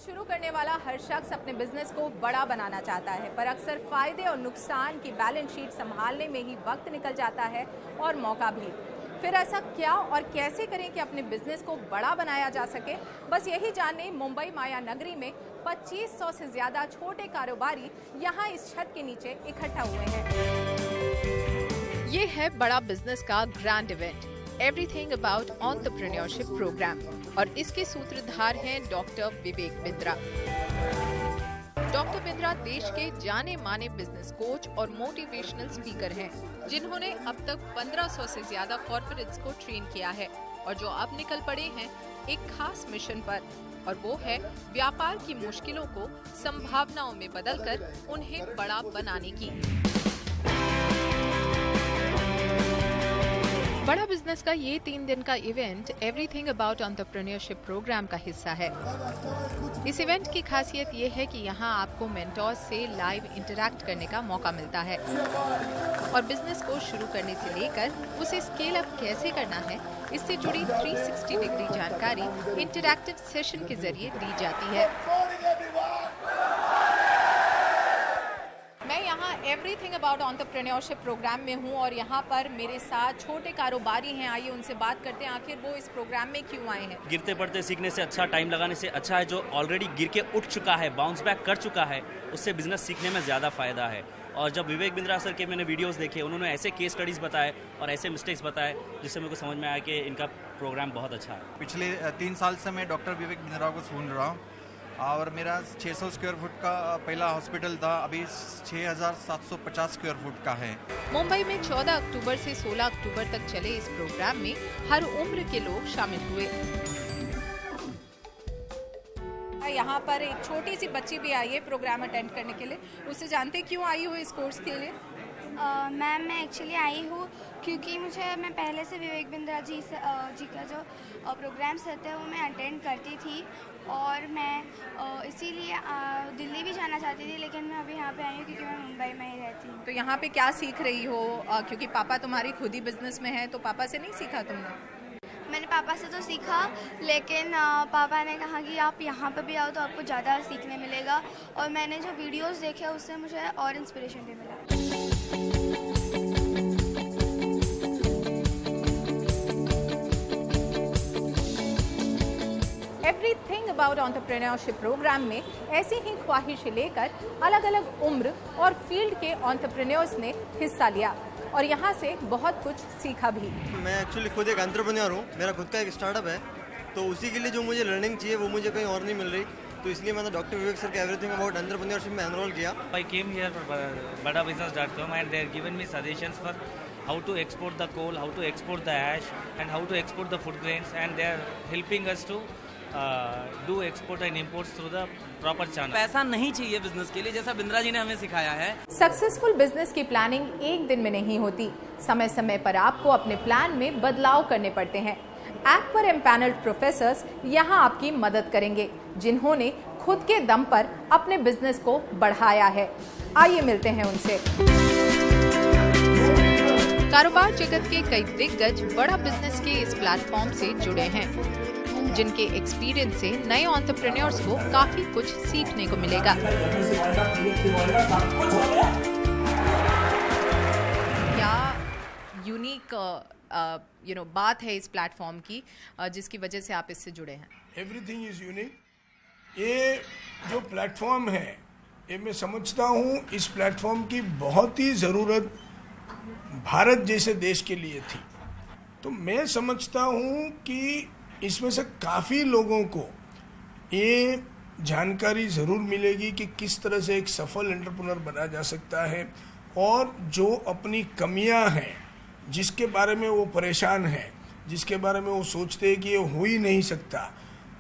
Business शुरू करने वाला हर शख्स अपने बिजनेस को बड़ा बनाना चाहता है, पर अक्सर फायदे और नुकसान की बैलेंस शीट संभालने में ही वक्त निकल जाता है और मौका भी। फिर ऐसा क्या और कैसे करें कि अपने बिजनेस को बड़ा बनाया जा सके, बस यही जानने मुंबई माया नगरी में 2500 से ज्यादा छोटे कारोबारी यहाँ इस छत के नीचे इकट्ठा हुए हैं। ये है बड़ा बिजनेस का grand event, everything about entrepreneurship program, और इसके सूत्रधार हैं डॉक्टर विवेक बिंद्रा। डॉक्टर बिंद्रा देश के जाने माने बिजनेस कोच और मोटिवेशनल स्पीकर हैं, जिन्होंने अब तक 1500 से ज्यादा कॉर्पोरेट्स को ट्रेन किया है और जो अब निकल पड़े हैं एक खास मिशन पर, और वो है व्यापार की मुश्किलों को संभावनाओं में बदलकर उन्हें बड़ा बनाने की। बड़ा बिजनेस का ये 3 दिन का event everything about entrepreneurship program का हिस्सा है। इस इवेंट की खासियत ये है कि यहाँ आपको मेंटोर्स से लाइव इंटरैक्ट करने का मौका मिलता है और बिजनेस को शुरू करने से लेकर उसे स्केल अप कैसे करना है, इससे जुड़ी 360 डिग्री जानकारी इंटरैक्टिव सेशन के जरिए दी जाती है। मैं यहाँ एवरीथिंग अबाउट एंटरप्रेन्योरशिप प्रोग्राम में हूँ और यहाँ पर मेरे साथ छोटे कारोबारी हैं। आइए उनसे बात करते हैं, आखिर वो इस प्रोग्राम में क्यों आए हैं। गिरते पड़ते सीखने से अच्छा, टाइम लगाने से अच्छा है जो ऑलरेडी गिर के उठ चुका है, बाउंस बैक कर चुका है, उससे बिजनेस सीखने में ज़्यादा फायदा है। और जब विवेक बिंद्रा सर के मैंने वीडियोस देखे, उन्होंने ऐसे केस स्टडीज़ बताए और ऐसे मिस्टेक्स बताए जिससे मेरे को समझ में आया कि इनका प्रोग्राम बहुत अच्छा है। पिछले 3 साल से मैं डॉक्टर विवेक बिंद्रा को सुन रहा हूँ और मेरा 600 स्क्वायर फुट का पहला हॉस्पिटल था, अभी 6750 स्क्वायर फुट का है। मुंबई में 14 अक्टूबर से 16 अक्टूबर तक चले इस प्रोग्राम में हर उम्र के लोग शामिल हुए। यहाँ पर एक छोटी सी बच्ची भी आई है प्रोग्राम अटेंड करने के लिए, उससे जानते क्यों आई हो इस कोर्स के लिए। मैम मैं एक्चुअली आई हूँ क्योंकि मैं पहले से विवेक बिंद्रा जी का जो प्रोग्राम्स रहते हैं वो मैं अटेंड करती थी और मैं इसीलिए दिल्ली भी जाना चाहती थी, लेकिन मैं अभी यहाँ पे आई हूँ क्योंकि मैं मुंबई में ही रहती हूँ। तो यहाँ पे क्या सीख रही हो, क्योंकि पापा तुम्हारी खुद ही बिजनेस में है, तो पापा से नहीं सीखा तुमने? मैंने पापा से तो सीखा, लेकिन पापा ने कहा कि आप यहाँ पर भी आओ तो आपको ज़्यादा सीखने मिलेगा, और मैंने जो वीडियोस देखे उससे मुझे और इंस्पिरेशन भी मिला। एवरीथिंग अबाउट एंटरप्रेन्योरशिप प्रोग्राम में ऐसी ही ख्वाहिश लेकर अलग अलग उम्र और फील्ड के एंटरप्रेन्योर्स ने हिस्सा लिया और यहाँ से बहुत कुछ सीखा भी। मैं एक्चुअली खुद एक एंटरप्रेन्योर हूँ, मेरा खुद का एक स्टार्टअप है, तो उसी के लिए जो मुझे लर्निंग चाहिए वो मुझे कहीं और नहीं मिल रही, तो इसलिए मैंने डॉक्टर विवेक सर के एवरीथिंग अबाउट एंटरप्रेन्योरशिप में एनरोल किया। I came here for badabusiness.com and they are given me suggestions for how to export the coal, how to export the ash and how to export the food grains, and they are helping us to do export and imports through the proper channel. पैसा नहीं चाहिए business के लिए, जैसा बिंद्रा जी ने हमें सिखाया है। सक्सेसफुल बिजनेस की प्लानिंग एक दिन में नहीं होती, समय समय पर आपको अपने प्लान में बदलाव करने पड़ते हैं। ऐप पर एम्पैनल्ड प्रोफेसर्स यहाँ आपकी मदद करेंगे, जिन्होंने खुद के दम पर अपने बिजनेस को बढ़ाया है। आइए मिलते हैं उनसे। कारोबार जगत के कई दिग्गज बड़ा बिजनेस के इस प्लेटफॉर्म से जुड़े हैं, जिनके एक्सपीरियंस से नए एंटरप्रेन्योर्स को काफी कुछ सीखने को मिलेगा। क्या यूनिक बात है इस प्लेटफॉर्म की जिसकी वजह से आप इससे जुड़े हैं? Everything is unique. ये जो प्लेटफॉर्म है, ये मैं समझता हूँ इस प्लेटफॉर्म की बहुत ही ज़रूरत भारत जैसे देश के लिए थी। तो मैं समझता हूँ कि इसमें से काफ़ी लोगों को ये जानकारी ज़रूर मिलेगी कि किस तरह से एक सफल एंटरप्रेन्योर बना जा सकता है, और जो अपनी कमियां हैं, जिसके बारे में वो परेशान हैं, जिसके बारे में वो सोचते हैं कि ये हो ही नहीं सकता,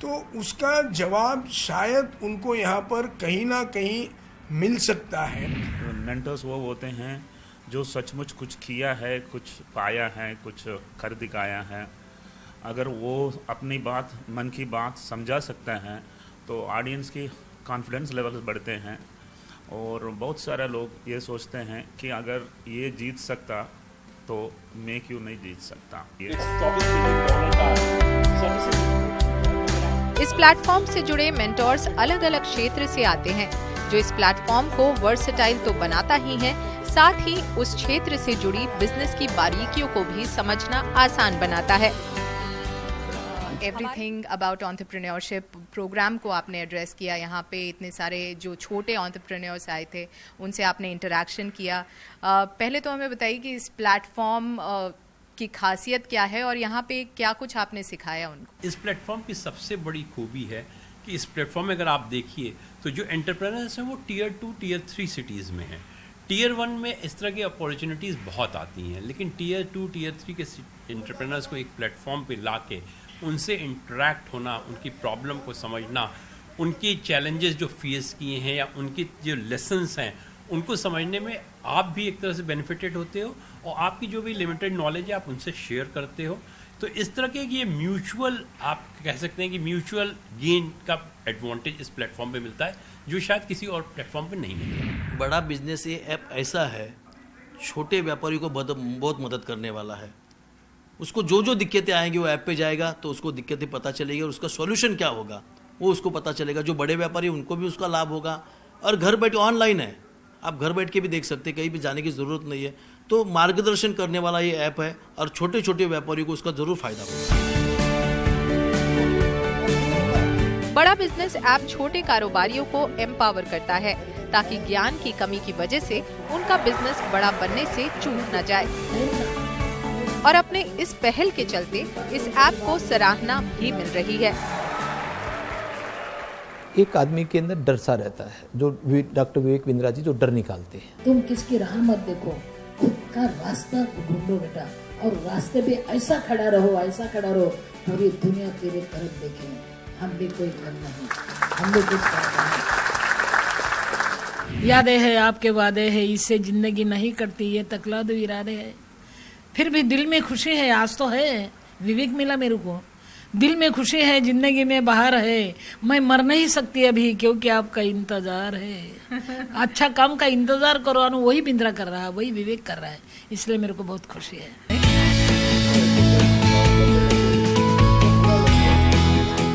तो उसका जवाब शायद उनको यहाँ पर कहीं ना कहीं मिल सकता है। मेंटर्स वो होते हैं जो सचमुच कुछ किया है, कुछ पाया है, कुछ कर दिखाया है। अगर वो अपनी बात, मन की बात समझा सकता है तो ऑडियंस की कॉन्फिडेंस लेवल बढ़ते हैं, और बहुत सारे लोग ये सोचते हैं कि अगर ये जीत सकता तो मैं क्यों नहीं जीत सकता। इस प्लेटफॉर्म से जुड़े मेंटोर्स अलग अलग क्षेत्र से आते हैं, जो इस प्लेटफॉर्म को वर्सेटाइल तो बनाता ही है, साथ ही उस क्षेत्र से जुड़ी बिजनेस की बारीकियों को भी समझना आसान बनाता है। एवरीथिंग अबाउट एंटरप्रेन्योरशिप प्रोग्राम को आपने एड्रेस किया। यहाँ पे इतने सारे जो छोटे एंटरप्रेन्योर्स आए थे, उनसे आपने इंटरेक्शन किया। पहले तो हमें बताइए कि इस प्लेटफॉर्म की खासियत क्या है और यहाँ पे क्या कुछ आपने सिखाया उनको। इस प्लेटफॉर्म की सबसे बड़ी खूबी है कि इस प्लेटफॉर्म में अगर आप देखिए तो जो एंटरप्रेन्योर्स हैं वो टियर 2 टियर 3 सिटीज़ में हैं। टियर 1 में इस तरह की अपॉर्चुनिटीज़ बहुत आती हैं, लेकिन टियर 2 टियर 3 के एंटरप्रेन्योर्स को एक प्लेटफॉर्म पे ला के उनसे इंटरेक्ट होना, उनकी प्रॉब्लम को समझना, उनकी चैलेंजेस जो फेस किए हैं या उनकी जो लेसन्स हैं उनको समझने में आप भी एक तरह से बेनिफिटेड होते हो और आपकी जो भी लिमिटेड नॉलेज है आप उनसे शेयर करते हो। तो इस तरह के ये म्यूचुअल, आप कह सकते हैं कि म्यूचुअल गेन का एडवांटेज इस प्लेटफॉर्म पे मिलता है, जो शायद किसी और प्लेटफॉर्म पे नहीं मिलेगा। बड़ा बिजनेस ये ऐप ऐसा है, छोटे व्यापारी को बहुत मदद करने वाला है। उसको जो जो दिक्कतें आएंगी वो ऐप पे जाएगा तो उसको दिक्कतें पता चलेगी और उसका सॉल्यूशन क्या होगा वो उसको पता चलेगा। जो बड़े व्यापारी उनको भी उसका लाभ होगा और घर बैठे ऑनलाइन है, आप घर बैठ के भी देख सकते हैं, कहीं भी जाने की ज़रूरत नहीं है। तो मार्गदर्शन करने वाला ये ऐप है और छोटे छोटे व्यापारियों को उसका ज़रूर फायदा होगा। बड़ा बिजनेस ऐप छोटे कारोबारियों को एम्पावर करता है ताकि ज्ञान की कमी की वजह से उनका बिजनेस बड़ा बनने से चूक न जाए। और अपने इस पहल के चलते इस ऐप को सराहना भी मिल रही है। एक आदमी के अंदर डर सा रहता है, जो डॉक्टर विवेक बिंद्रा जी जो डर निकालते हैं। तुम किसकी राह मत देखो, खुद का रास्ता ढूंढो बेटा, और रास्ते पे ऐसा खड़ा रहो, पूरी दुनिया तेरे तरफ देखे। हम भी कोई कम नहीं, हम भी कुछ करते हैं। यादें है आपके वादे है, इससे जिंदगी नहीं कटती, ये तकला दो इरादे है। फिर भी दिल में खुशी है, आज तो है विवेक मिला मेरे को, दिल में खुशी है, जिंदगी में बहार है। मैं मर नहीं सकती अभी क्योंकि आपका इंतजार है। अच्छा काम का इंतजार करो, वही बिंद्रा कर रहा है, वही विवेक कर रहा है, इसलिए मेरे को बहुत खुशी है।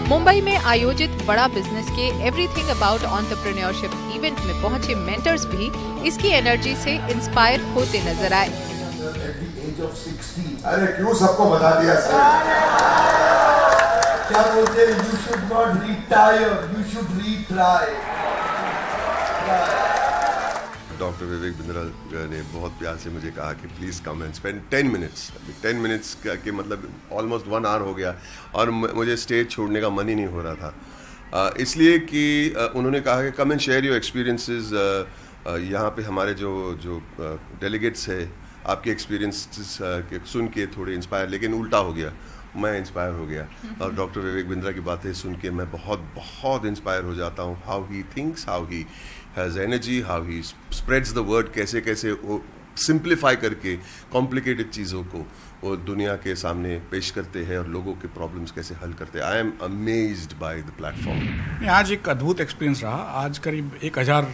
मुंबई में आयोजित बड़ा बिजनेस के एवरीथिंग अबाउट एंटरप्रेन्योरशिप इवेंट में पहुंचे मेंटर्स भी इसकी एनर्जी से इंस्पायर होते नजर आए। अरे क्यों सबको बता दिया सर? क्या बोलते हैं? You should not retire, you should retry. Doctor Vivek Bindra ने बहुत प्यार से मुझे कहा कि please come and spend 10 minutes. 10 minutes के मतलब ऑलमोस्ट 1 आवर हो गया और मुझे स्टेज छोड़ने का मन ही नहीं हो रहा था, इसलिए कि उन्होंने कहा कि come and share your experiences. यहाँ पे हमारे जो डेलीगेट्स है, आपके एक्सपीरियंसेस सुन के थोड़े इंस्पायर, लेकिन उल्टा हो गया, मैं इंस्पायर हो गया और डॉक्टर विवेक बिंद्रा की बातें सुन के मैं बहुत इंस्पायर हो जाता हूँ। How he thinks, how he has energy, how he spreads the word, कैसे वो सिंप्लीफाई करके कॉम्प्लिकेटेड चीज़ों को वो दुनिया के सामने पेश करते हैं और लोगों के प्रॉब्लम्स कैसे हल करते हैं। I am amazed by the platform. आज एक अद्भुत एक्सपीरियंस रहा। आज करीब 1000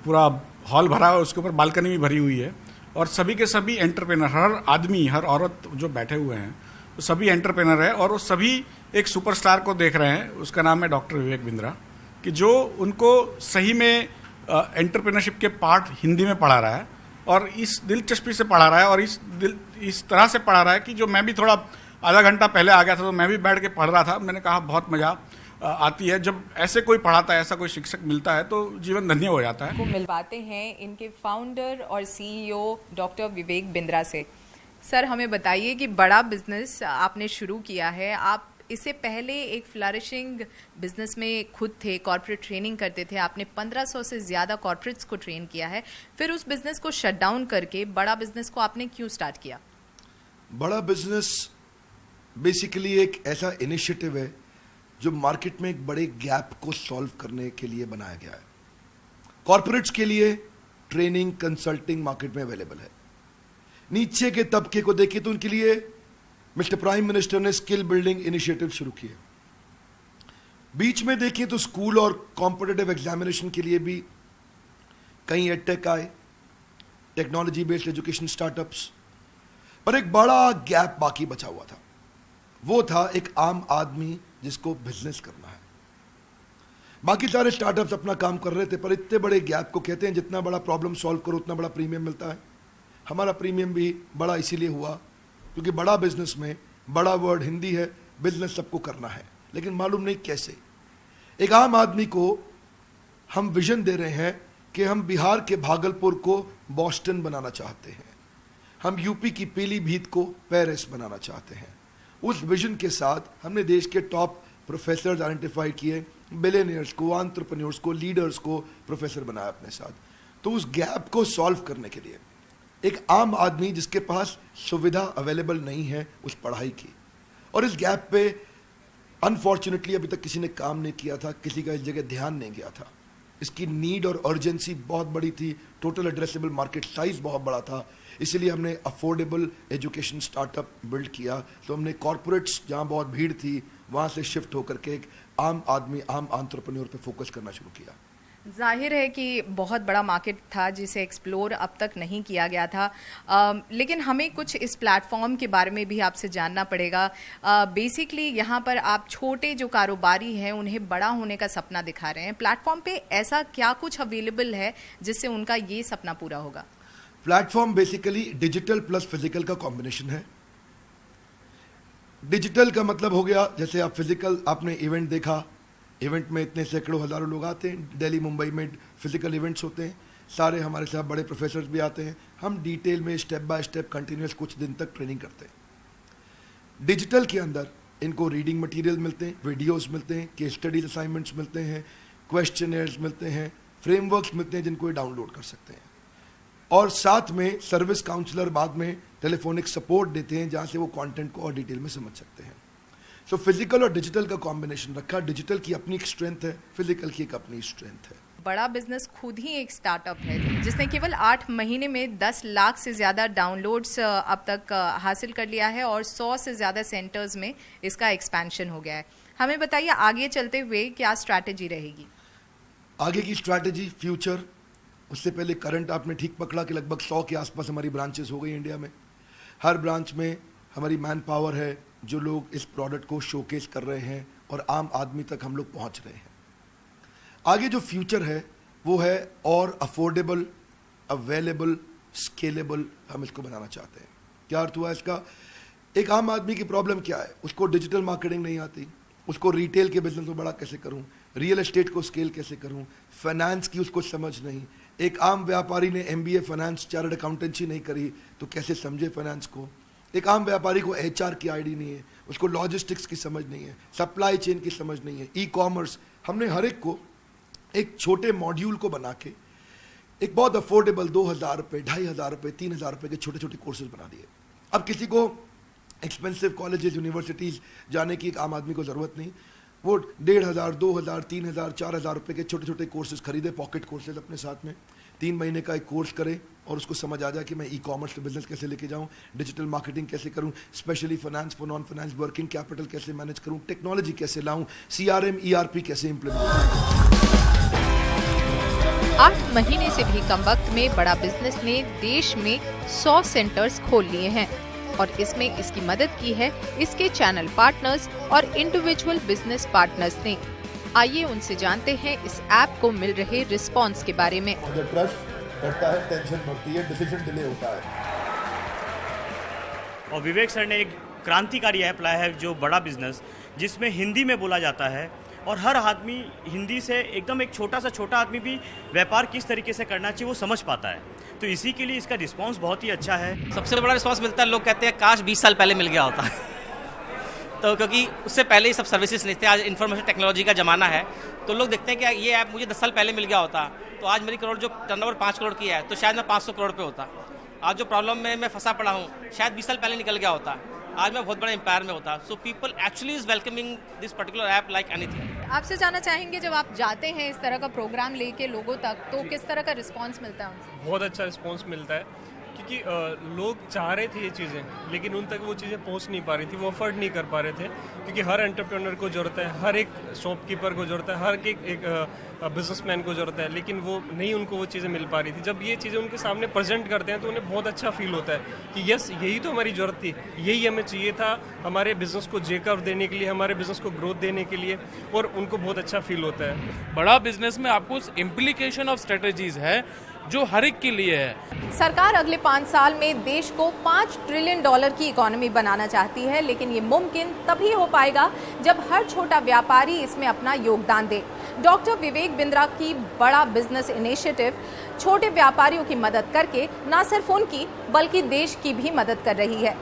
पूरा हॉल भरा है, उसके ऊपर बालकनी भी भरी हुई है और सभी के सभी एंटरप्रेनर, हर आदमी हर औरत जो बैठे हुए हैं वो सभी एंटरप्रेनर है और वो सभी एक सुपरस्टार को देख रहे हैं। उसका नाम है डॉक्टर विवेक बिंद्रा, कि जो उनको सही में एंटरप्रेनरशिप के पार्ट हिंदी में पढ़ा रहा है और इस दिलचस्पी से पढ़ा रहा है और इस तरह से पढ़ा रहा है कि जो मैं भी थोड़ा आधा घंटा पहले आ गया था तो मैं भी बैठ के पढ़ रहा था। मैंने कहा बहुत मज़ा आती है जब ऐसे कोई पढ़ाता है, ऐसा कोई शिक्षक मिलता है तो जीवन धन्य हो जाता है। को मिलवाते हैं इनके फाउंडर और सीईओ डॉक्टर विवेक बिंद्रा से। सर हमें बताइए कि बड़ा बिजनेस आपने शुरू किया है, आप इससे पहले एक फ्लरिशिंग बिजनेस में खुद थे, कॉर्पोरेट ट्रेनिंग करते थे, आपने 1500 से ज़्यादा कॉर्पोरेट्स को ट्रेन किया है, फिर उस बिजनेस को शट डाउन करके बड़ा बिजनेस को आपने क्यों स्टार्ट किया? बड़ा बिजनेस बेसिकली एक ऐसा इनिशिएटिव है जो मार्केट में एक बड़े गैप को सॉल्व करने के लिए बनाया गया है। कॉर्पोरेट्स के लिए ट्रेनिंग कंसल्टिंग मार्केट में अवेलेबल है। नीचे के तबके को देखिए तो उनके लिए मिस्टर प्राइम मिनिस्टर ने स्किल बिल्डिंग इनिशिएटिव शुरू किए। बीच में देखिए तो स्कूल और कॉम्पिटिटिव एग्जामिनेशन के लिए भी कई एडटेक आए, टेक्नोलॉजी बेस्ड एजुकेशन स्टार्टअप्स, पर एक बड़ा गैप बाकी बचा हुआ था। वो था एक आम आदमी जिसको बिजनेस करना है। बाकी सारे स्टार्टअप्स अपना काम कर रहे थे, पर इतने बड़े गैप को कहते हैं जितना बड़ा प्रॉब्लम सॉल्व करो उतना बड़ा प्रीमियम मिलता है। हमारा प्रीमियम भी बड़ा इसीलिए हुआ क्योंकि बड़ा बिजनेस में बड़ा वर्ड हिंदी है, बिजनेस सबको करना है, लेकिन मालूम नहीं कैसे। एक आम आदमी को हम विजन दे रहे हैं कि हम बिहार के भागलपुर को बॉस्टन बनाना चाहते हैं, हम यूपी की पीलीभीत को पेरिस बनाना चाहते हैं। उस विजन के साथ हमने देश के टॉप प्रोफेसर आइडेंटिफाई किए, बिलियनियर्स को, एंटरप्रेन्योर्स को, लीडर्स को प्रोफेसर बनाया अपने साथ। तो उस गैप को सॉल्व करने के लिए एक आम आदमी जिसके पास सुविधा अवेलेबल नहीं है उस पढ़ाई की, और इस गैप पे अनफॉर्चुनेटली अभी तक किसी ने काम नहीं किया था, किसी का इस जगह ध्यान नहीं गया था। इसकी नीड और अर्जेंसी बहुत बड़ी थी, टोटल एड्रेसेबल मार्केट साइज बहुत बड़ा था, इसलिए हमने अफोर्डेबल एजुकेशन स्टार्टअप बिल्ड किया। तो हमने कॉर्पोरेट्स जहाँ बहुत भीड़ थी वहाँ से शिफ्ट होकर के एक आम आदमी, आम एंटरप्रेन्योर पे फोकस करना शुरू किया। जाहिर है कि बहुत बड़ा मार्केट था जिसे एक्सप्लोर अब तक नहीं किया गया था, लेकिन हमें कुछ इस प्लेटफॉर्म के बारे में भी आपसे जानना पड़ेगा। बेसिकली यहाँ पर आप छोटे जो कारोबारी हैं उन्हें बड़ा होने का सपना दिखा रहे हैं। प्लेटफॉर्म पे ऐसा क्या कुछ अवेलेबल है जिससे उनका ये सपना पूरा होगा? Platform basically digital plus physical का कॉम्बिनेशन है। डिजिटल का मतलब हो गया, जैसे आप फिजिकल, आपने इवेंट देखा, इवेंट में इतने सैकड़ों हजारों लोग आते हैं, दिल्ली मुंबई में फिजिकल इवेंट्स होते हैं, सारे हमारे साथ बड़े प्रोफेसर्स भी आते हैं, हम डिटेल में स्टेप बाय स्टेप कंटिन्यूस कुछ दिन तक ट्रेनिंग करते हैं। डिजिटल के अंदर इनको रीडिंग मटेरियल मिलते हैं, वीडियोस मिलते हैं, केस स्टडीज असाइनमेंट्स मिलते हैं, क्वेश्चनेयर्स मिलते हैं, फ्रेमवर्क्स मिलते हैं जिनको ये डाउनलोड कर सकते हैं, और साथ में सर्विस काउंसलर बाद में टेलीफोनिक सपोर्ट देते हैं जहाँ से वो कंटेंट को और डिटेल में समझ सकते हैं। सो फिजिकल और डिजिटल का कॉम्बिनेशन रखा। डिजिटल की अपनी एक स्ट्रेंथ है, फिजिकल की एक अपनी स्ट्रेंथ है। बड़ा बिजनेस खुद ही एक स्टार्टअप है जिसने केवल 8 महीने में 10 लाख से ज़्यादा डाउनलोड्स अब तक हासिल कर लिया है और 100 से ज़्यादा सेंटर्स में इसका एक्सपेंशन हो गया है। हमें बताइए आगे चलते हुए क्या स्ट्रैटेजी रहेगी? आगे की स्ट्रैटेजी, फ्यूचर, उससे पहले करंट आपने ठीक पकड़ा कि लगभग 100 के आसपास हमारी ब्रांचेस हो गई इंडिया में। हर ब्रांच में हमारी मैन पावर है, जो लोग इस प्रोडक्ट को शोकेस कर रहे हैं और आम आदमी तक हम लोग पहुंच रहे हैं। आगे जो फ्यूचर है वो है और अफोर्डेबल, अवेलेबल, स्केलेबल हम इसको बनाना चाहते हैं। क्या अर्थ हुआ इसका? एक आम आदमी की प्रॉब्लम क्या है? उसको डिजिटल मार्केटिंग नहीं आती, उसको रिटेल के बिजनेस को बड़ा कैसे करूं, रियल एस्टेट को स्केल कैसे करूं, फाइनेंस की उसको समझ नहीं। एक आम व्यापारी ने MBA फाइनेंस, चार्टर्ड अकाउंटेंसी नहीं करी तो कैसे समझे फाइनेंस को। एक आम व्यापारी को HR की आईडी नहीं है, उसको लॉजिस्टिक्स की समझ नहीं है, सप्लाई चेन की समझ नहीं है, ई-कॉमर्स। हमने हर एक को एक छोटे मॉड्यूल को बना के एक बहुत अफोर्डेबल 2000 रुपये, 2500 रुपये, 3000 रुपये के छोटे छोटे कोर्सेज बना दिए। अब किसी को एक्सपेंसिव कॉलेजेस, यूनिवर्सिटीज़ जाने की एक आम आदमी को ज़रूरत नहीं, वो 1500, 2000, 3000, 4000 रुपये के छोटे छोटे कोर्सेज खरीदे, पॉकेट कोर्सेज अपने साथ में 3 महीने का एक कोर्स करे और उसको समझ आ जाए कि मैं ई-कॉमर्स से बिजनेस कैसे लेके जाऊं, डिजिटल मार्केटिंग कैसे करूं, specially finance for non finance, working capital कैसे मैनेज करूं, टेक्नोलॉजी कैसे लाऊं, CRM, ERP कैसे इम्प्लीमेंट करूं। 8 महीने से भी कम वक्त में बड़ा बिजनेस ने देश में 100 सेंटर्स खोल लिए हैं और इसमें इसकी मदद की है इसके चैनल पार्टनर्स और इंडिविजुअल बिजनेस पार्टनर्स ने। आइए उनसे जानते हैं इस ऐप को मिल रहे रिस्पॉन्स के बारे में। ट्रस्ट बढ़ता है, टेंशन बढ़ती है, डिसीजन डिले होता है। और विवेक सर ने एक क्रांतिकारी ऐप लाया है जो बड़ा बिजनेस, जिसमें हिंदी में बोला जाता है और हर आदमी हिंदी से, एकदम एक छोटा आदमी भी व्यापार किस तरीके से करना चाहिए वो समझ पाता है। तो इसी के लिए इसका रिस्पांस बहुत ही अच्छा है। सबसे बड़ा रिस्पांस मिलता है, लोग कहते हैं काश 20 साल पहले मिल गया होता तो क्योंकि उससे पहले ही सब सर्विसेज नहीं थे। आज इन्फॉर्मेशन टेक्नोलॉजी का ज़माना है, तो लोग देखते हैं कि ये ऐप मुझे 10 साल पहले मिल गया होता तो आज मेरी करोड़ जो टर्नओवर 5 करोड़ की है तो शायद मैं 500 करोड़ पे होता। आज जो प्रॉब्लम में मैं फंसा पड़ा हूँ शायद 20 साल पहले निकल गया होता, आज मैं बहुत बड़े एम्पायर में होता। So people actually is welcoming this particular app like anything. आपसे जानना चाहेंगे, जब आप जाते हैं इस तरह का प्रोग्राम लेके लोगों तक, तो किस तरह का रिस्पांस मिलता है उनसे? बहुत अच्छा रिस्पांस मिलता है, क्योंकि क्योंकि लोग चाह रहे थे ये चीज़ें, लेकिन उन तक वो चीज़ें पहुंच नहीं पा रही थी, वो अफोर्ड नहीं कर पा रहे थे, क्योंकि हर एंटरप्रेन्योर को ज़रूरत है, हर एक शॉपकीपर को ज़रूरत है, हर एक बिजनेसमैन को ज़रूरत है, लेकिन वो नहीं, उनको वो चीज़ें मिल पा रही थी। जब ये चीज़ें उनके सामने प्रेजेंट करते हैं तो उन्हें बहुत अच्छा फील होता है कि यस, यही तो हमारी ज़रूरत थी, यही हमें चाहिए था हमारे बिजनेस को जेकर्व देने के लिए, हमारे बिजनेस को ग्रोथ देने के लिए, और उनको बहुत अच्छा फील होता है। बड़ा बिजनेस में आपको इम्प्लीकेशन ऑफ स्ट्रेटजीज है जो हर एक के लिए है। सरकार अगले 5 साल में देश को $5 ट्रिलियन की इकोनॉमी बनाना चाहती है, लेकिन ये मुमकिन तभी हो पाएगा जब हर छोटा व्यापारी इसमें अपना योगदान दे। डॉक्टर विवेक बिंद्रा की बड़ा बिजनेस इनिशिएटिव छोटे व्यापारियों की मदद करके न सिर्फ उनकी बल्कि देश की भी मदद कर रही है।